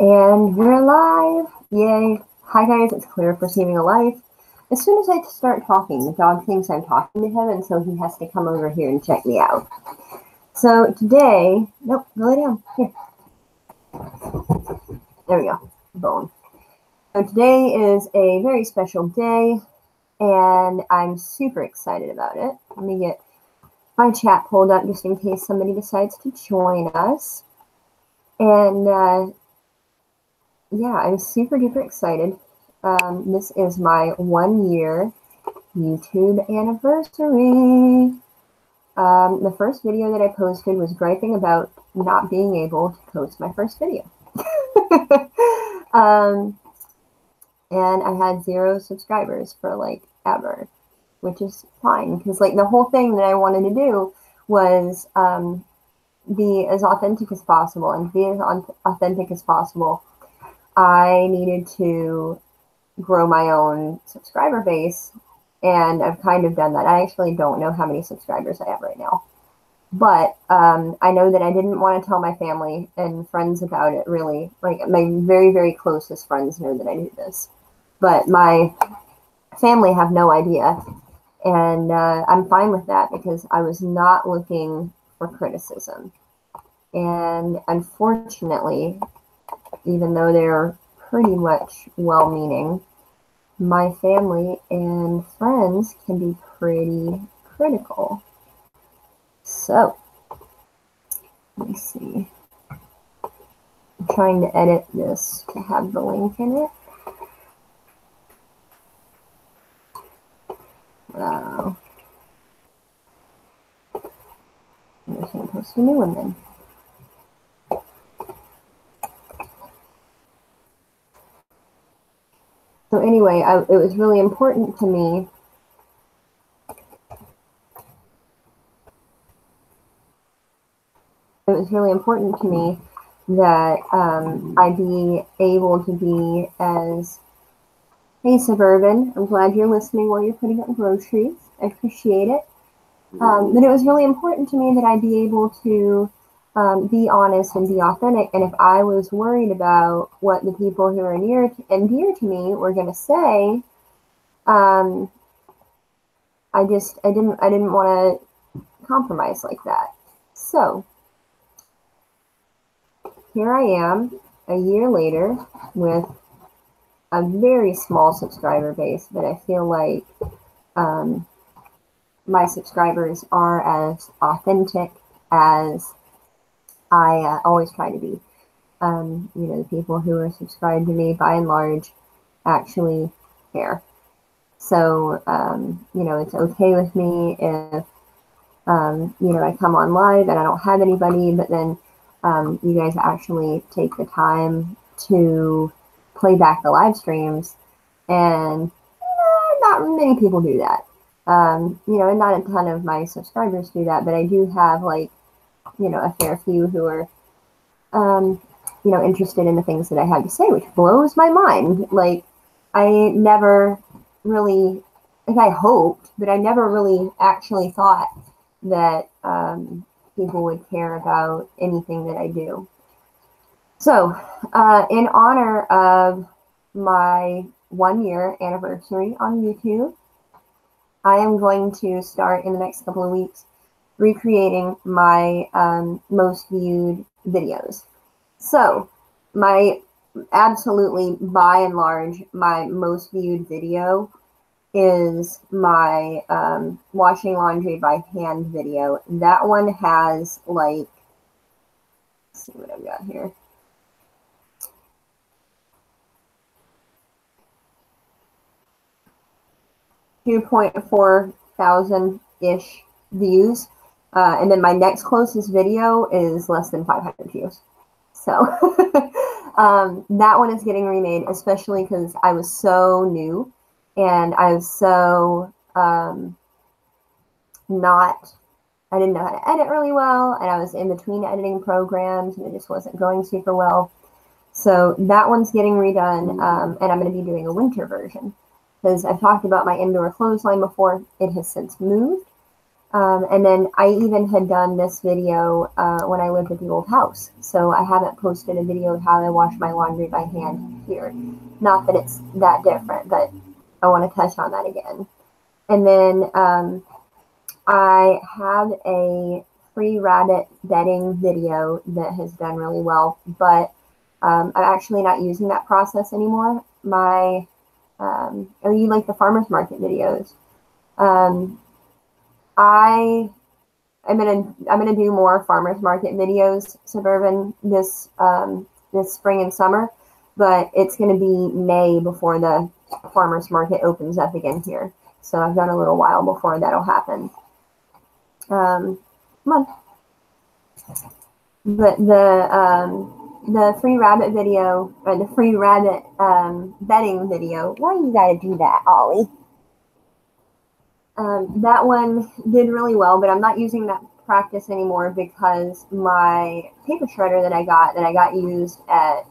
And we're live! Yay! Hi guys, it's Claire for Saving a Life. As soon as I start talking, the dog thinks I'm talking to him, and so he has to come over here and check me out. So today, nope, go lay down. Here. There we go. Bone. So today is a very special day, and I'm super excited about it. Let me get my chat pulled up just in case somebody decides to join us. And yeah, I'm super duper excited. This is my 1 year YouTube anniversary. The first video that I posted was griping about not being able to post my first video. And I had 0 subscribers for like ever, which is fine because like the whole thing that I wanted to do was be as authentic as possible, and to be as authentic as possible, I needed to grow my own subscriber base, and I've kind of done that. I actually don't know how many subscribers I have right now, but I know that I didn't want to tell my family and friends about it, really. Like, my very, very closest friends know that I do this, but my family have no idea, and I'm fine with that because I was not looking for criticism. And unfortunately, even though they're pretty much well-meaning, my family and friends can be pretty critical. So, let me see. I'm trying to edit this to have the link in it. Wow. I'm just going to post a new one then. So anyway, it was really important to me that I be able to be as, hey Suburban, I'm glad you're listening while you're putting up groceries. I appreciate it. But it was really important to me that I be able to be honest and be authentic. And if I was worried about what the people who are near and dear to me were going to say, I didn't want to compromise like that. So here I am a year later with a very small subscriber base, but I feel like my subscribers are as authentic as I always try to be. You know, the people who are subscribed to me, by and large, actually care. So, you know, it's okay with me if, you know, I come on live and I don't have anybody, but then you guys actually take the time to play back the live streams, and not many people do that. You know, and not a ton of my subscribers do that, but I do have, like, you know, a fair few who are, you know, interested in the things that I have to say, which blows my mind. Like, I never really, like, I hoped, but I never really actually thought that people would care about anything that I do. So, in honor of my 1 year anniversary on YouTube, I am going to start in the next couple of weeks recreating my most viewed videos. So absolutely, by and large, my most viewed video is my washing laundry by hand video. That one has, like, let's see what I've got here. 2.4 thousand-ish views. And then my next closest video is less than 500 views. So that one is getting remade, especially because I was so new and I was so I didn't know how to edit really well, and I was in between editing programs and it just wasn't going super well. So that one's getting redone, and I'm going to be doing a winter version because I've talked about my indoor clothesline before. It has since moved. And then I even had done this video when I lived at the old house. So I haven't posted a video of how I wash my laundry by hand here. Not that it's that different, but I want to touch on that again. And then I have a free rabbit bedding video that has done really well, but I'm actually not using that process anymore. You like the farmer's market videos. I'm gonna do more farmers market videos, Suburban, this spring and summer, but it's gonna be May before the farmers market opens up again here. So I've got a little while before that'll happen. Come on. But the free rabbit video, or the free rabbit bedding video. Why you gotta do that, Ollie? That one did really well, but I'm not using that practice anymore because my paper shredder that I got used at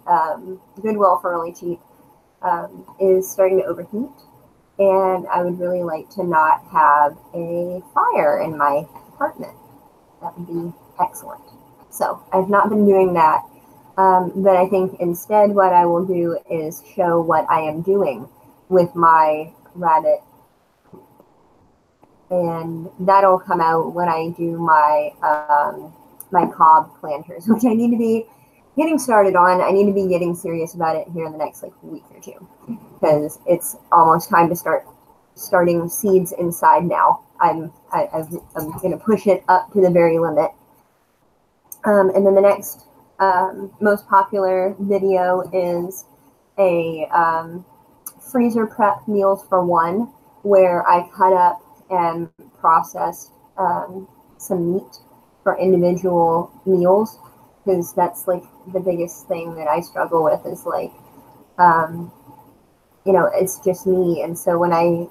Goodwill for really cheap is starting to overheat, and I would really like to not have a fire in my apartment. That would be excellent. So I've not been doing that, but I think instead what I will do is show what I am doing with my rabbit, and that'll come out when I do my my cob planters, which I need to be getting started on. I need to be getting serious about it here in the next week or two, because it's almost time to starting seeds inside now. I'm going to push it up to the very limit. And then the next most popular video is a freezer prep meals for one, where I cut up and process some meat for individual meals, because that's like the biggest thing that I struggle with is it's just me. And so when I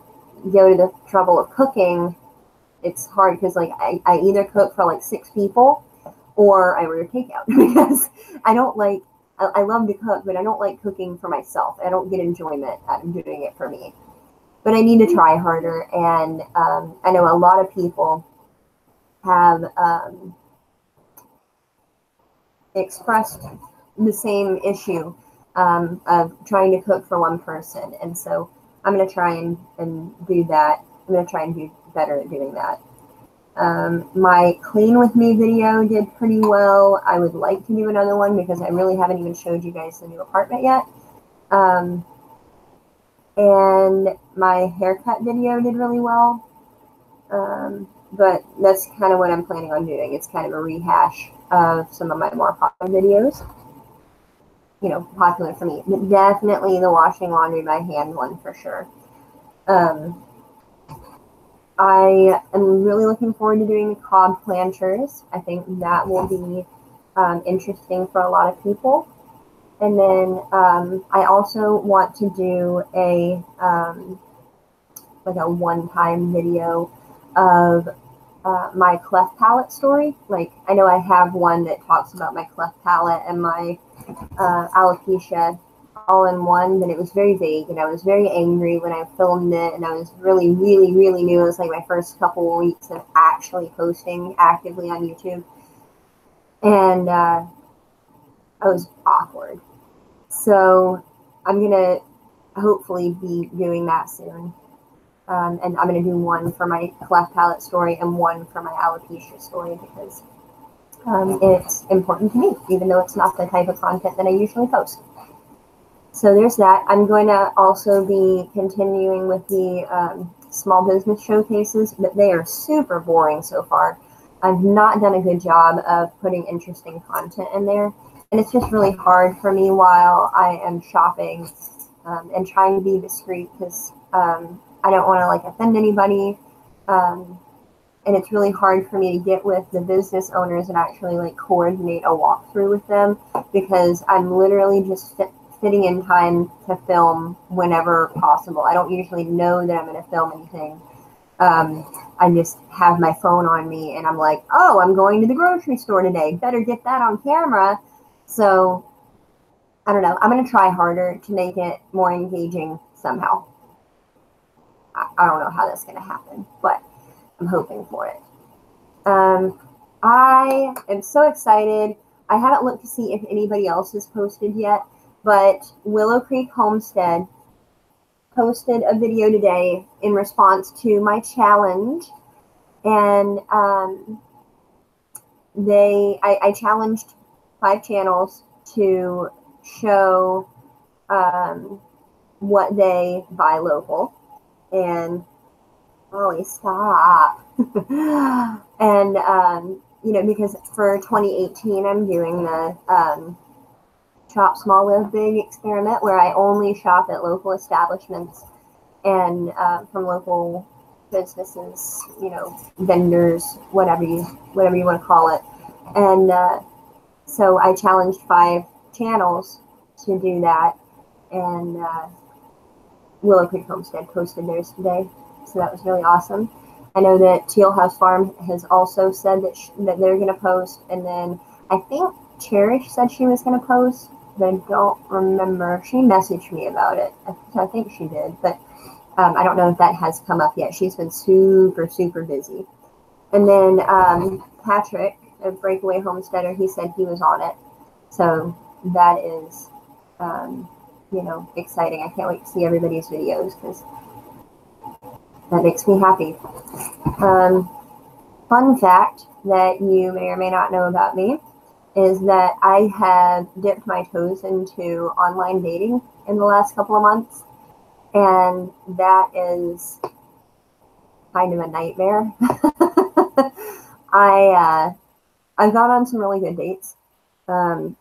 go to the trouble of cooking, it's hard because I either cook for 6 people or I order takeout because I love to cook, but I don't like cooking for myself. I don't get enjoyment out of doing it for me. But I need to try harder, and I know a lot of people have expressed the same issue of trying to cook for one person, and so I'm going to try and do that. I'm going to try and do better at doing that. My clean with me video did pretty well. I would like to do another one because I really haven't even showed you guys the new apartment yet. And my haircut video did really well. But that's kind of what I'm planning on doing. It's kind of a rehash of some of my more popular videos. Popular for me. But definitely the washing laundry by hand one for sure. I am really looking forward to doing the cob planters. I think that will be interesting for a lot of people. And then I also want to do a one-time video of my cleft palate story. I know I have one that talks about my cleft palate and my alopecia all in one, but it was very vague, and I was very angry when I filmed it, and I was really, really, really new. It was my first couple of weeks of actually posting actively on YouTube, and I was awkward. So I'm going to hopefully be doing that soon. And I'm going to do one for my cleft palate story and one for my alopecia story because it's important to me, even though it's not the type of content that I usually post. So there's that. I'm going to also be continuing with the small business showcases, but they are super boring so far. I've not done a good job of putting interesting content in there. And it's just really hard for me while I am shopping and trying to be discreet because I don't want to offend anybody. And it's really hard for me to get with the business owners and actually coordinate a walkthrough with them because I'm literally just fitting in time to film whenever possible. I don't usually know that I'm going to film anything. I just have my phone on me and I'm like, oh, I'm going to the grocery store today. Better get that on camera. So, I don't know. I'm going to try harder to make it more engaging somehow. I don't know how that's going to happen, but I'm hoping for it. I am so excited. I haven't looked to see if anybody else has posted yet, but Willow Creek Homestead posted a video today in response to my challenge, and I challenged 5 channels to show what they buy local, and Molly, stop. And you know, because for 2018 I'm doing the Shop Small Live Big experiment, where I only shop at local establishments and from local businesses, you know, vendors, whatever you want to call it. And so I challenged 5 channels to do that, and Willow Creek Homestead posted theirs today, so that was really awesome. I know that Teal House Farm has also said that they're going to post, and then I think Cherish said she was going to post, but I don't remember. She messaged me about it. I think she did, but I don't know if that has come up yet. She's been super, super busy. And then Patrick, a Breakaway Homesteader, he said he was on it. So that is, you know, exciting. I can't wait to see everybody's videos because that makes me happy. Fun fact that you may or may not know about me is that I have dipped my toes into online dating in the last couple of months, and that is kind of a nightmare. I've gone on some really good dates. I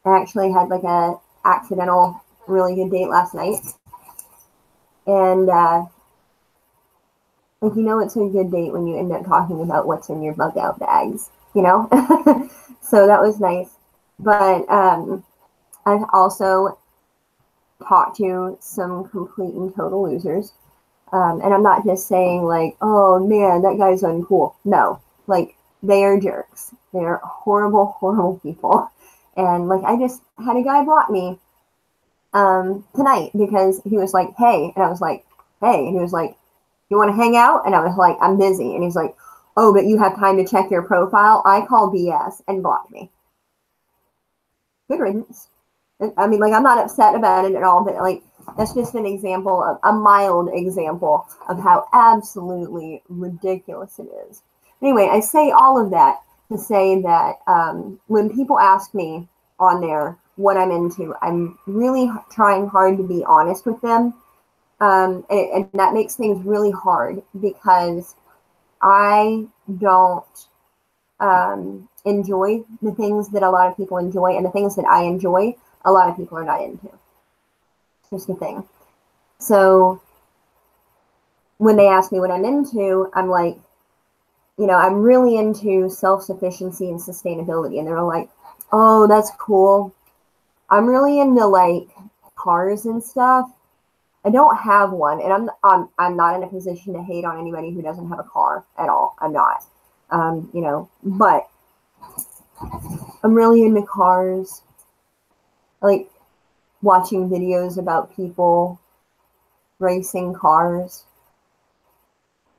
actually had like a accidental really good date last night, and like, you know, it's a good date when you end up talking about what's in your bug out bags, you know. So that was nice. But I've also talked to some complete and total losers, and I'm not just saying like, oh man, that guy's uncool. No, like, they are jerks. They are horrible, horrible people. And like, I just had a guy block me tonight because he was like, hey, and I was like, hey, and he was like, you want to hang out? And I was like, I'm busy. And he's like, oh, but you have time to check your profile? I call BS, and blocked me. Good riddance. I mean, like, I'm not upset about it at all, but like, that's just an example of a mild example of how absolutely ridiculous it is. Anyway, I say all of that to say that when people ask me on there what I'm into, I'm really trying hard to be honest with them. And that makes things really hard because I don't enjoy the things that a lot of people enjoy, and the things that I enjoy, a lot of people are not into. It's just the thing. So when they ask me what I'm into, I'm like, you know, I'm really into self-sufficiency and sustainability. And they're like, oh, that's cool. I'm really into like cars and stuff. I don't have one, and I'm not in a position to hate on anybody who doesn't have a car at all. I'm not, you know, but I'm really into cars. I like watching videos about people racing cars.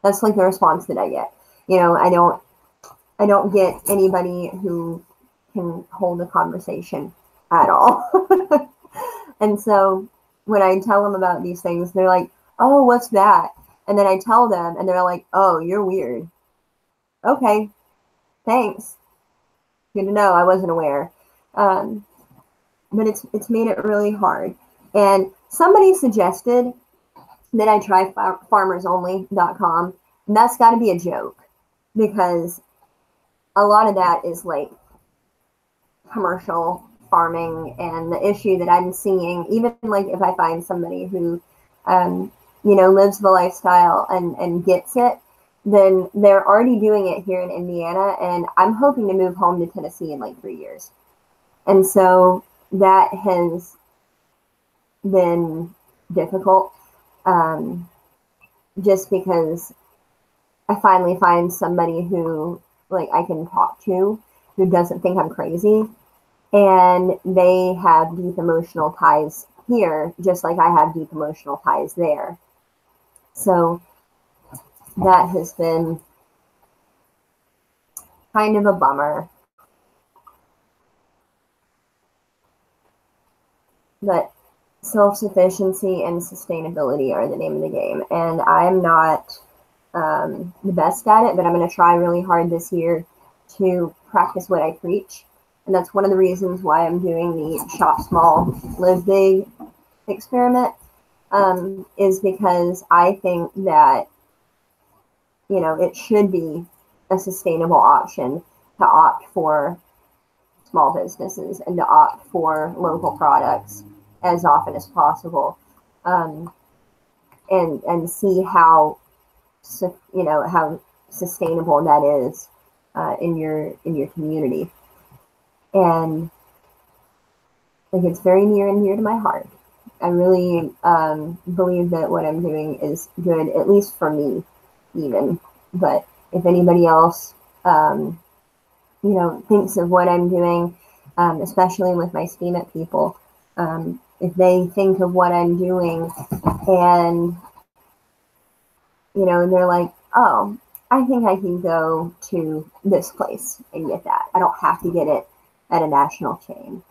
That's like the response that I get. You know, I don't get anybody who can hold a conversation at all. And so when I tell them about these things, they're like, oh, what's that? And then I tell them, and they're like, oh, you're weird. Okay, thanks. Good to know. I wasn't aware. But it's made it really hard. And somebody suggested that I try farmersonly.com, and that's got to be a joke, because a lot of that is like commercial farming, and the issue that I'm seeing, even like if I find somebody who, you know, lives the lifestyle and gets it, then they're already doing it here in Indiana, and I'm hoping to move home to Tennessee in like 3 years. And so that has been difficult, just because I finally find somebody who like I can talk to, who doesn't think I'm crazy, and they have deep emotional ties here, just like I have deep emotional ties there. So that has been kind of a bummer. But self-sufficiency and sustainability are the name of the game. And I'm not the best at it, but I'm going to try really hard this year to practice what I preach. And that's one of the reasons why I'm doing the shop small, live big experiment, is because I think that, you know, it should be a sustainable option to opt for small businesses and to opt for local products as often as possible, and see how, you know, how sustainable that is in your community. And like, it's very near and dear to my heart. I really believe that what I'm doing is good, at least for me, even. But if anybody else, you know, thinks of what I'm doing, especially with my Steam It people, if they think of what I'm doing and, you know, they're like, oh, I think I can go to this place and get that. I don't have to get it at a national chain.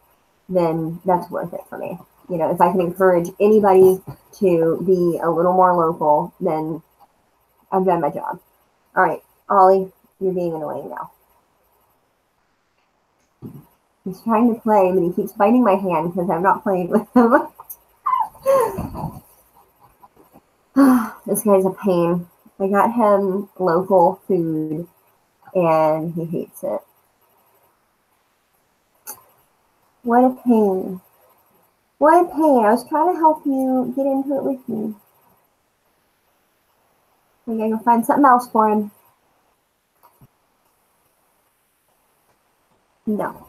Then that's worth it for me. You know, if I can encourage anybody to be a little more local, then I've done my job. All right, Ollie, you're being annoying now. He's trying to play, but he keeps biting my hand because I'm not playing with him. This guy's a pain. I got him local food, and he hates it. What a pain. What a pain. I was trying to help you get into it with me. We gotta go find something else for him. No.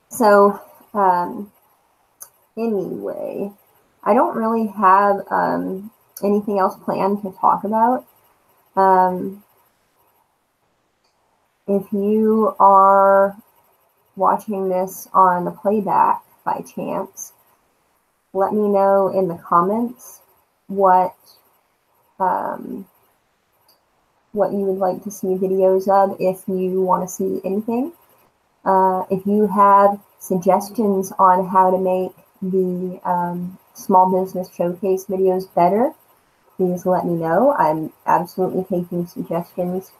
So, anyway, I don't really have anything else planned to talk about. If you are watching this on the playback by chance, let me know in the comments what you would like to see videos of, if you want to see anything. If you have suggestions on how to make the small business showcase videos better, please let me know. I'm absolutely taking suggestions,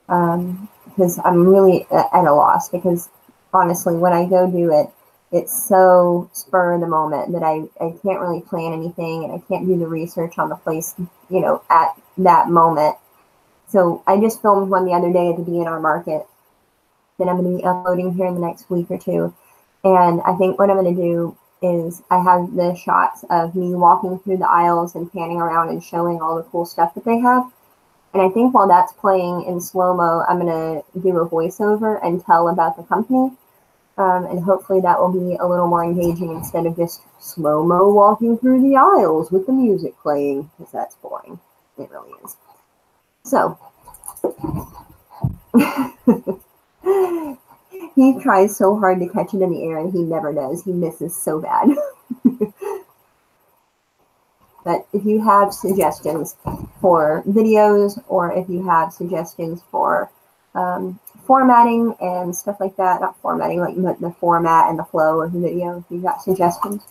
because I'm really at a loss, because honestly, when I go do it, it's so spur of the moment that I can't really plan anything, and I can't do the research on the place, you know, at that moment. So I just filmed one the other day at the DNR market that I'm going to be uploading here in the next week or two. And I think what I'm going to do is, I have the shots of me walking through the aisles and panning around and showing all the cool stuff that they have. And I think while that's playing in slow-mo, I'm going to do a voiceover and tell about the company. And hopefully that will be a little more engaging instead of just slow-mo walking through the aisles with the music playing, because that's boring. It really is. So, he tries so hard to catch it in the air, and he never does. He misses so bad. But if you have suggestions for videos, or if you have suggestions for formatting and stuff like that, not formatting, like the format and the flow of the video, if you've got suggestions,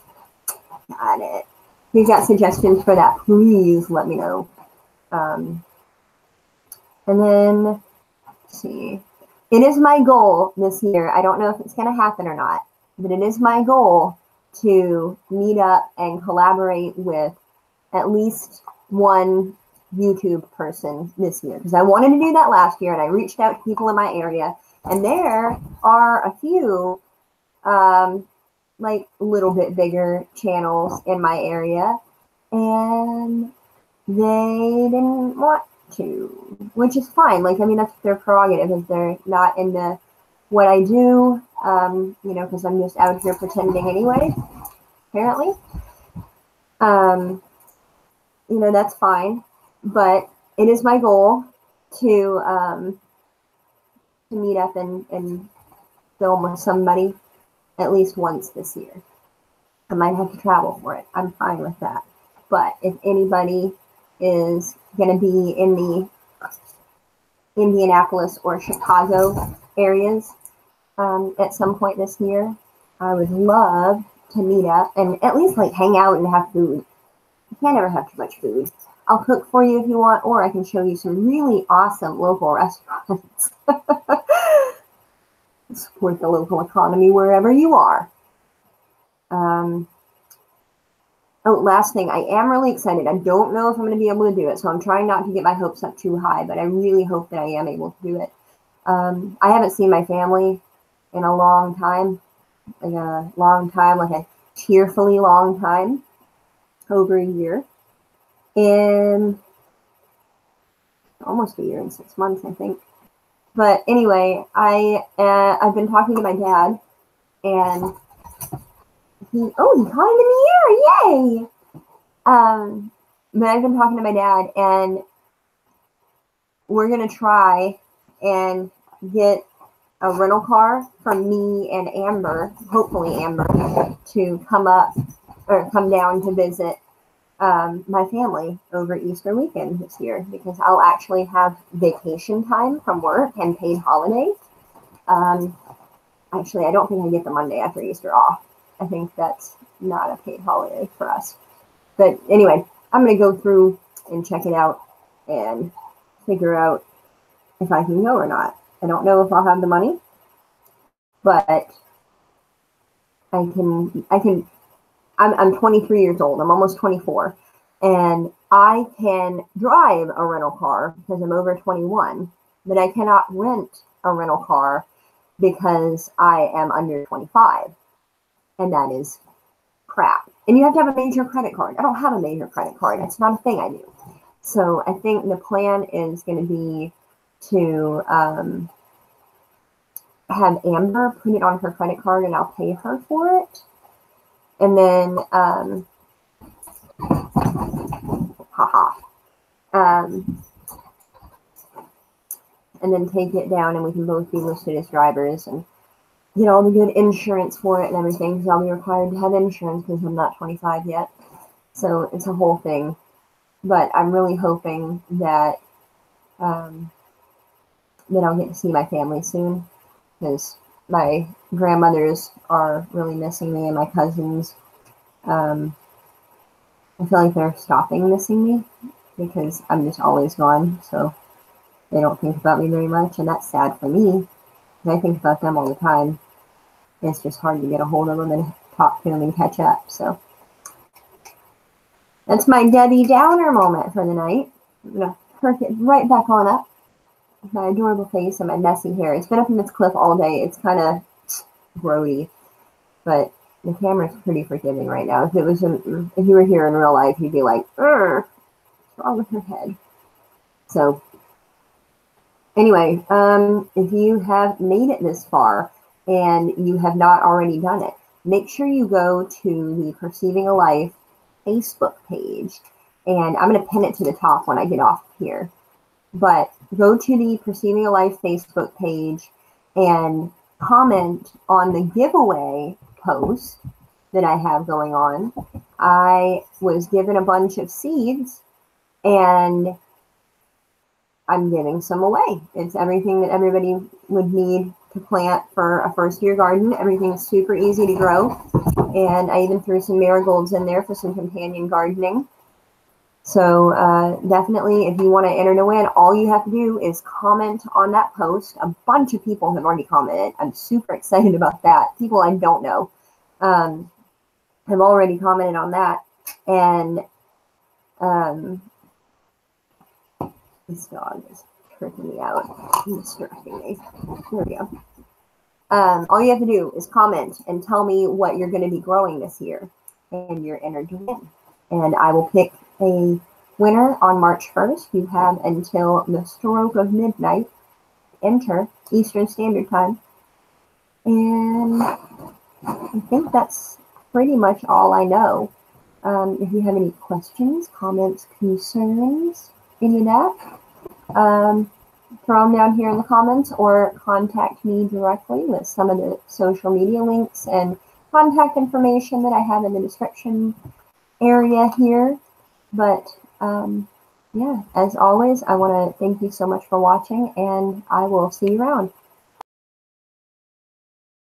got it. If you've got suggestions for that, please let me know. And then, let's see. It is my goal this year. I don't know if it's going to happen or not, but it is my goal to meet up and collaborate with at least one YouTube person this year, because I wanted to do that last year, and I reached out to people in my area, and there are a few like little bit bigger channels in my area, and they didn't want to, which is fine. Like, I mean, that's their prerogative if they're not into what I do, you know, because I'm just out here pretending anyway, apparently. You know, that's fine, but it is my goal to meet up and film with somebody at least once this year. I might have to travel for it. I'm fine with that. But if anybody is going to be in Indianapolis or Chicago areas at some point this year. I would love to meet up and at least like hang out and have food. You can't ever have too much food. I'll cook for you if you want, or I can show you some really awesome local restaurants. Support the local economy wherever you are. Oh, last thing, I am really excited. I don't know if I'm going to be able to do it, so I'm trying not to get my hopes up too high, but I really hope that I am able to do it. I haven't seen my family in a long time, like a tearfully long time, over a year, in almost a year and 6 months, I think. But anyway, I've been talking to my dad, and he caught him in the air, yay! But I've been talking to my dad, and we're gonna try and get a rental car from me and Amber, hopefully Amber, to come down to visit my family over Easter weekend this year, because I'll actually have vacation time from work and paid holidays. Actually, I don't think I get the Monday after Easter off. I think that's not a paid holiday for us. But anyway, I'm going to go through and check it out and figure out if I can go or not. I don't know if I'll have the money, but I'm 23 years old. I'm almost 24. And I can drive a rental car because I'm over 21, but I cannot rent a rental car because I am under 25. And that is crap. And you have to have a major credit card. I don't have a major credit card. It's not a thing I do. So I think the plan is going to be to have Amber put it on her credit card and I'll pay her for it. And then, and then take it down and we can both be listed as drivers and get all the good insurance for it and everything, because I'll be required to have insurance because I'm not 25 yet. So it's a whole thing. But I'm really hoping that that I'll get to see my family soon, because my grandmothers are really missing me and my cousins. I feel like they're stopping missing me because I'm just always gone, so they don't think about me very much, and that's sad for me. I think about them all the time. It's just hard to get a hold of them and talk to them and catch up. So that's my Debbie Downer moment for the night. I'm going to perk it right back on up. My adorable face and my messy hair. It's been up in this clip all day. It's kind of grody, but the camera's pretty forgiving right now. If you were here in real life, you'd be like, what's wrong with her head? So anyway, if you have made it this far and you have not already done it, make sure you go to the Perceiving a Life Facebook page. And I'm going to pin it to the top when I get off here. But go to the Perceiving a Life Facebook page and comment on the giveaway post that I have going on. I was given a bunch of seeds and I'm giving some away. It's everything that everybody would need to plant for a first-year garden. Everything's super easy to grow. And I even threw some marigolds in there for some companion gardening. So definitely, if you want to enter to win, all you have to do is comment on that post. A bunch of people have already commented. I'm super excited about that. People I don't know have already commented on that. And this dog is tripping me out. He's distracting me. There we go. All you have to do is comment and tell me what you're going to be growing this year. And you're entered to win. And I will pick a winner on March 1st. You have until the stroke of midnight to enter Eastern Standard Time. And I think that's pretty much all I know. If you have any questions, comments, concerns, any of that, throw them down here in the comments or contact me directly with some of the social media links and contact information that I have in the description area here. But Yeah, as always, I want to thank you so much for watching, and I will see you around.